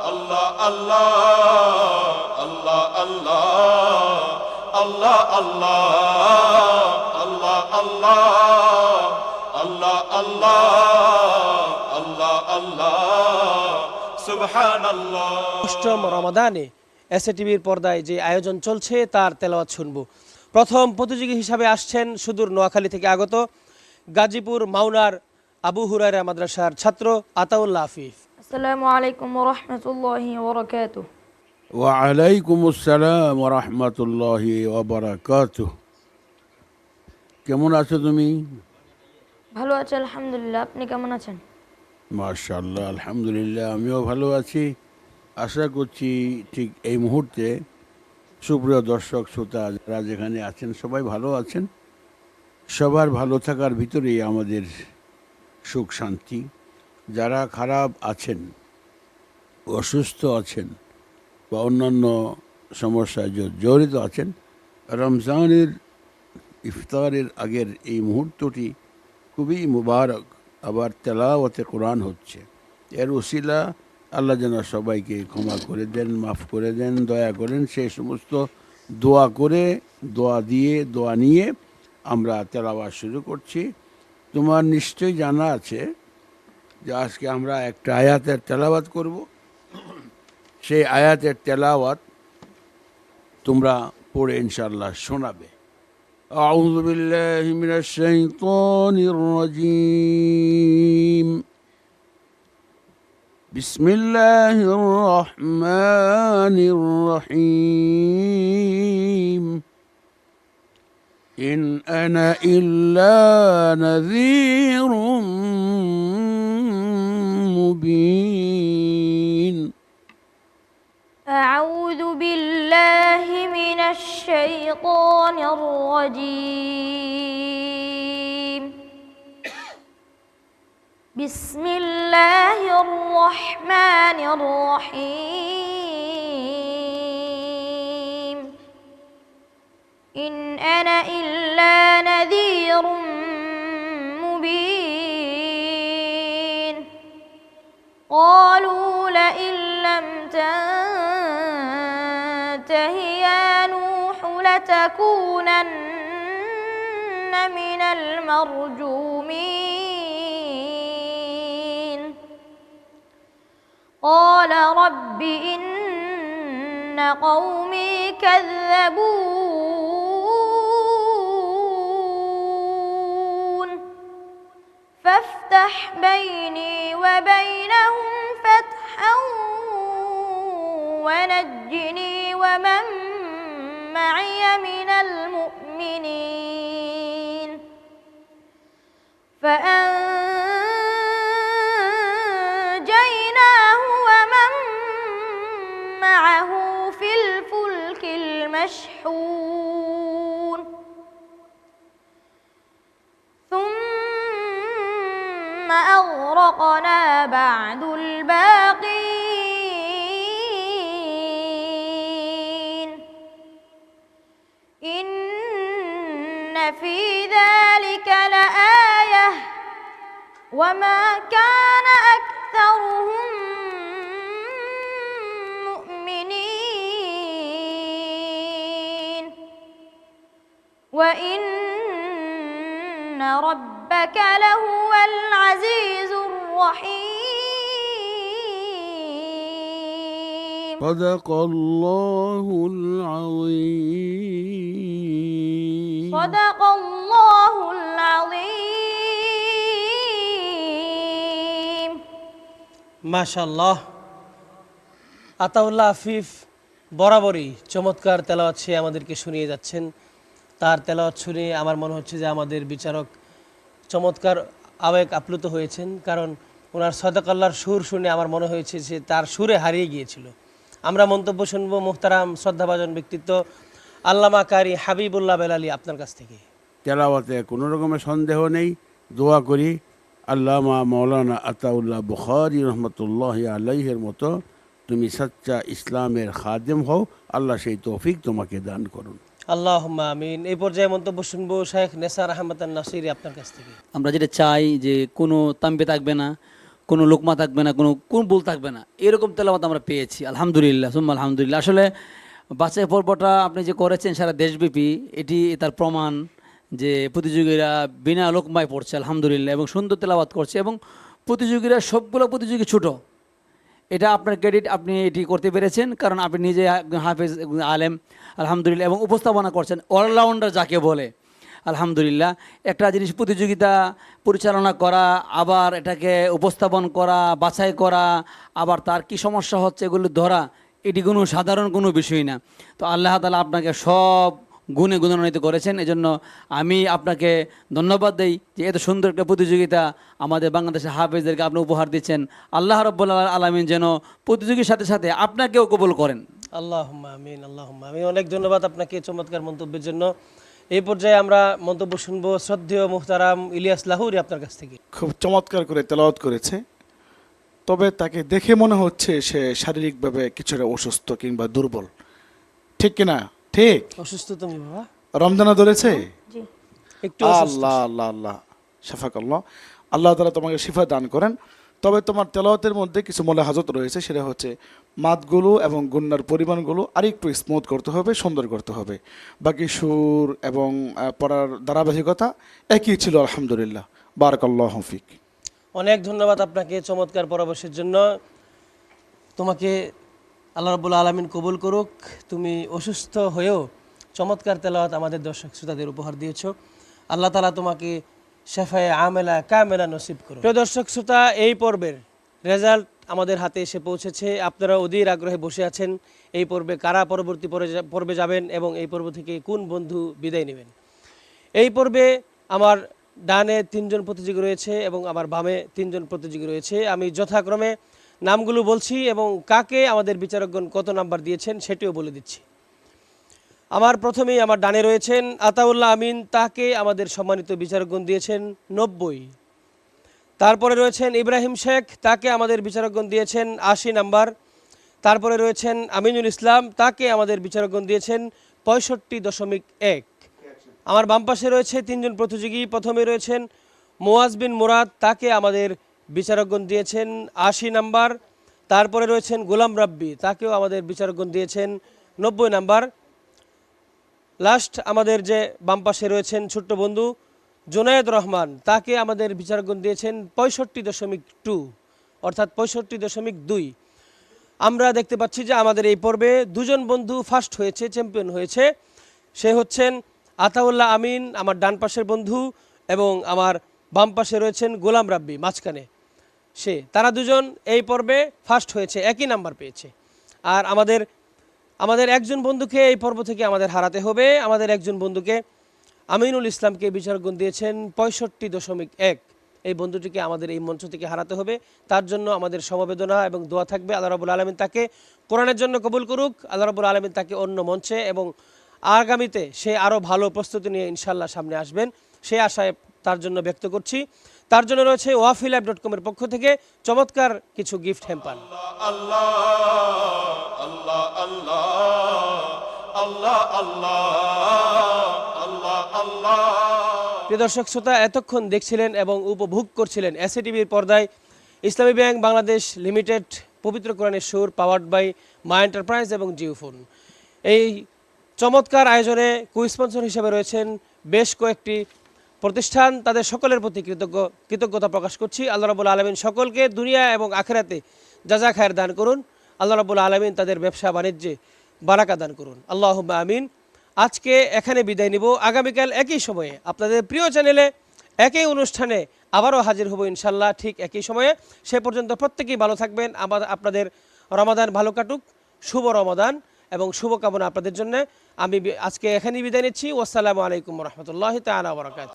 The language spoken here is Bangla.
আল্লাহ আল্লাহ আল্লাহ আল্লাহ আল্লাহ আল্লাহ আল্লাহ আল্লাহ আল্লাহ আল্লাহ আল্লাহ আল্লাহ সুবহানাল্লাহ। অষ্টম রমাদানে এসএটিভির পর্দায় যে আয়োজন চলছে তার তেলাওয়াত শুনবো। প্রথম প্রতিযোগী হিসাবে আসছেন সুদূর নোয়াখালী থেকে আগত গাজীপুর মাওনার আবু হুরায়রা মাদ্রাসার ছাত্র আতাউল্লাহ আফিফ। আসসালামু আলাইকুম ওয়া রাহমাতুল্লাহি ওয়া বারাকাতুহু। ওয়ালাইকুম আসসালাম ওয়া রাহমাতুল্লাহি ওয়া বারাকাতুহু। কেমন আছো তুমি? ভালো আছি আলহামদুলিল্লাহ, আপনি কেমন আছেন? মাশাআল্লাহ, আলহামদুলিল্লাহ, আমিও ভালো আছি। আশা করছি ঠিক এই মুহূর্তে সুপ্রিয় দর্শক শ্রোতা যারা যেখানে আছেন সবাই ভালো আছেন। সবার ভালো থাকার ভিতরেই আমাদের সুখ শান্তি। যারা খারাপ আছেন, অসুস্থ আছেন বা অন্যান্য সমস্যায় জড়িত আছেন, রমজানের ইফতারের আগের এই মুহূর্তটি খুবই মুবারক। আবার তেলাওয়াতে কোরআন হচ্ছে, এর উসিলা আল্লাহ যেন সবাইকে ক্ষমা করে দেন, মাফ করে দেন, দয়া করেন। সেই সমস্ত দোয়া করে, দোয়া নিয়ে আমরা তেলাওয়াত শুরু করছি। তোমার নিশ্চয়ই জানা আছে যে আজকে আমরা একটা আয়াতের তেলাওয়াত করব। সেই আয়াতের তেলাওয়াত তোমরা পড়ে ইনশাআল্লাহ শোনাবে। আউযু বিল্লাহি মিনাশ শাইতানির রাজীম। বিসমিল্লাহির রহমানির রহিম। ইন আনা ইল্লা নাযীরুম মুবিন। أعوذ بالله من الشيطان الرجيم. بسم الله الرحمن الرحيم. إن أنا إلا نذير مبين. قالوا لئن لم تنته يا نوح لتكونن من المرجومين. قال رب إن قومي كذبون فافتح بيني وبينهم فتحا ونجني ومن معي من المؤمنين. فأنجيناه ومن معه في الفلك المشحون. ثم أغرقنا بعد الباقين. إن في ذلك لآية وما كان أكثرهم مؤمنين وإن ربك لهو العزيز الرحيم. صدق الله العظيم. صدق الله العظيم. মাশাআল্লাহ, আতাউল্লাহ আফিফ বরাবরই চমৎকার তেলাওয়াত সে আমাদেরকে শুনিয়ে যাচ্ছেন। তার তেলাওয়াত শুনে আমার মনে হচ্ছে যে আমাদের বিচারক চমৎকার আবেগ আপ্লুত হয়েছেন, কারণ ওনার সদাকাল্লার সুর শুনে আমার মনে হয়েছে যে তার সুরে হারিয়ে গিয়েছিল। আমরা মন্তব্য শুনব মুহতারাম শ্রদ্ধাভাজন ব্যক্তিত্ব আল্লামা কারি হাবিবুল্লাহ বেলালী আপনার কাছ থেকে। তেলাওয়াতে কোনো রকমের সন্দেহ নেই। দোয়া করি আল্লামা মৌলানা আতাউল্লাহ বুখারী রহমতুল্লাহি আলাইহির মতো তুমি সচ্চা ইসলামের খাদেম হও, আল্লাহ সেই তৌফিক তোমাকে দান করুন। আল্লাহুম্মা আমিন। এই পর্যায়ে মন্তব্য শুনবো শেখ নেসার আহমদ নাসিরি আপনার কাছ থেকে। আমরা যেটা চাই যে কোনো তাম্বে থাকবে না, কোনো লোকমা থাকবে না, কোন ভুল থাকবে না, এরকম তেলাওয়াত আমরা পেয়েছি। আলহামদুলিল্লাহ সুম্মা আলহামদুলিল্লাহ। আসলে বাছাই পর্বটা আপনি যে করেছেন সারা দেশব্যাপী, এটি তার প্রমাণ যে প্রতিযোগীরা বিনা লোকমায় পড়ছে আলহামদুলিল্লাহ, এবং সুন্দর তেলাওয়াত করছে, এবং প্রতিযোগীরা সবগুলো প্রতিযোগী ছোট। এটা আপনার ক্রেডিট, আপনি এটি করতে পেরেছেন, কারণ আপনি নিজে একজন হাফেজ, একজন আলেম আলহামদুলিল্লাহ, এবং উপস্থাপনা করছেন অলরাউন্ডার যাকে বলে আলহামদুলিল্লাহ। একটা জিনিস প্রতিযোগিতা পরিচালনা করা, আবার এটাকে উপস্থাপন করা, বাছাই করা, আবার তার কি সমস্যা হচ্ছে এগুলো ধরা, এটি কোনো সাধারণ কোনো বিষয় না। তো আল্লাহ তাআলা আপনাকে সব গুণে গুণান্বিত করেছেন, এজন্য আমি আপনাকে ধন্যবাদ দেই যে এত সুন্দর একটা প্রতিযোগিতা আমাদের বাংলাদেশের হাফেজদেরকে আপনি উপহার দিচ্ছেন। আল্লাহ রাব্বুল আলামিন যেন প্রতিযোগীর সাথে সাথে আপনাকেও কবুল করেন। আল্লাহুম্মা আমিন, আল্লাহুম্মা আমিন। অনেক ধন্যবাদ আপনাকে চমৎকার মন্তব্যের জন্য। এই পর্যায়ে আমরা মন্তব্য শুনবো শ্রদ্ধেয় মুহতারাম ইলিয়াস লাহুরি আপনার কাছ থেকে। খুব চমৎকার করে তেলাওয়াত করেছে, তবে তাকে দেখে মনে হচ্ছে সে শারীরিকভাবে কিছুটা অসুস্থ কিংবা দুর্বল, ঠিক কিনা? ঠিক? অসুস্থ তুমি বাবা? রমজানে ধরেছে? জি। একটু অসুস্থ। আল্লাহ আল্লাহ আল্লাহ শাফাকাল্লাহ, আল্লাহ তাআলা তোমাকে শিফা দান করেন। তবে তোমার তেলাওয়াতের মধ্যে কিছু মুলাহাজাত রয়েছে, সেটা হচ্ছে মাদগুলো এবং গুন্নার পরিমাণগুলো আরেকটু স্মুথ করতে হবে, সুন্দর করতে হবে। বাকি সুর এবং পড়ার ধারাবাহিকতা একই ছিল আলহামদুলিল্লাহ। বারাকাল্লাহু ফিক। অনেক ধন্যবাদ আপনাকে চমৎকার পরামর্শের জন্য। তোমাকে আল্লাহ রাব্বুল আলামিন কবুল করুক। তুমি অসুস্থ হয়েও চমৎকার তেলাওয়াত আমাদের দর্শক শ্রোতাদের উপহার দিয়েছো। আল্লাহ তাআলা তোমাকে শেফায়ে আমেলা কামেলা নসিব করুন। প্রিয় দর্শক শ্রোতা, এই পর্বের রেজাল্ট আমাদের হাতে এসে পৌঁছেছে। আপনারা অধীর আগ্রহে বসে আছেন এই পর্বে কারা পরবর্তী পর্বে যাবেন এবং এই পর্ব থেকে কোন বন্ধু বিদায় নেবেন। এই পর্বে আমার ডানে 3 জন প্রতিযোগী রয়েছে এবং আমার বামে 3 জন প্রতিযোগী রয়েছে। আমি যথাক্রমে নামগুলো বলছি এবং কাকে আমাদের বিচারকগণ কত নাম্বার দিয়েছেন সেটিও বলে দিচ্ছি। আমার প্রথমেই আমার ডানে রয়েছেন আতাউল্লাহ আমিন, তাকে আমাদের সম্মানিত বিচারকগণ দিয়েছেন 90। তারপরে রয়েছেন ইব্রাহিম শেখ, তাকে আমাদের বিচারকগণ দিয়েছেন 80 নাম্বার। তারপরে রয়েছেন আমিনুল ইসলাম, তাকে আমাদের বিচারকগণ দিয়েছেন 65.1। আমার বাম পাশে রয়েছে 3 জন প্রতিযোগী। প্রথমে রয়েছেন মোয়াজ বিন মুরাদ, তাকে আমাদের বিচারকগণ দিয়েছেন 80 নাম্বার। তারপরে রয়েছেন গোলাম রাব্বি, তাকেও আমাদের বিচারকগণ দিয়েছেন 90 নাম্বার। লাস্ট আমাদের যে বাম পাশে রয়েছেন ছোট্ট বন্ধু জুনায়েদ রহমান, তাকে আমাদের বিচারকগণ দিয়েছেন 65.2 অর্থাৎ 65.2। আমরা দেখতে পাচ্ছি যে আমাদের এই পর্বে 2 জন বন্ধু ফার্স্ট হয়েছে, চ্যাম্পিয়ন হয়েছে। সে হচ্ছেন আতাউল্লাহ আমিন, আমার ডান পাশের বন্ধু, এবং আমার বাম পাশে রয়েছেন গোলাম রাব্বি মাঝখানে। তারা 2 জন এই পর্বে ফার্স্ট হয়েছে, একই নাম্বার পেয়েছে। আর আমাদের একজন বন্ধুকে এই পর্ব থেকে আমাদের হারাতে হবে। আমাদের একজন বন্ধুকে আমিনুল ইসলামকে বিচারকগণ দিয়েছেন 65.1। এই বন্ধুটিকে আমাদের এই মঞ্চ থেকে হারাতে হবে। তার জন্য আমাদের সমবেদনা এবং দোয়া থাকবে। আল্লাহ রাব্বুল আলামিন তাকে কোরআনের জন্য কবুল করুক। আল্লাহ রাব্বুল আলামিন তাকে অন্য মঞ্চে এবং আগামীতে সে আরও ভালো প্রস্তুতি নিয়ে ইনশাল্লাহ সামনে আসবেন, সে আশায় তার জন্য ব্যক্ত করছি। তার জন্য রয়েছে wafilapp.com এর পক্ষ থেকে চমৎকার কিছু গিফট হ্যাম্পার। আল্লাহ আল্লাহ আল্লাহ আল্লাহ আল্লাহ আল্লাহ আল্লাহ। প্রিয় দর্শক শ্রোতা, এতক্ষণ দেখছিলেন এবং উপভোগ করছিলেন এসএ টিভির পর্দায় ইসলামী ব্যাংক বাংলাদেশ লিমিটেড পবিত্র কোরআনের সুর, পাওয়ার্ড বাই মা এন্টারপ্রাইজ এবং জিওফোন। এই চমৎকার আয়োজনে কো-স্পন্সর হিসেবে রয়েছেন বেশ কয়েকটি প্রতিষ্ঠান। তাদের সকলের প্রতি কৃতজ্ঞতা প্রকাশ করছি। আল্লাহ রাব্বুল আলামিন সকলকে দুনিয়া এবং আখিরাতে জাযা খায়ের দান করুন। আল্লাহ রাব্বুল আলামিন তাদের ব্যবসা বাণিজ্যে বারাকা দান করুন। আল্লাহুম্মা আমিন। আজকে এখানে বিদায় নিব। আগামীকাল একই সময়ে আপনাদের প্রিয় চ্যানেলে একই অনুষ্ঠানে আবারও হাজির হব ইনশাল্লাহ, ঠিক একই সময়ে। সে পর্যন্ত প্রত্যেকেই ভালো থাকবেন। আপনাদের রমাদান ভালো কাটুক। শুভ রমাদান এবং শুভকামনা আপনাদের জন্য। আমি আজকে এখানেই বিদায় নিচ্ছি। আসসালামু আলাইকুম ওয়া রাহমাতুল্লাহি তাআলা ওয়া বারাকাতুহু।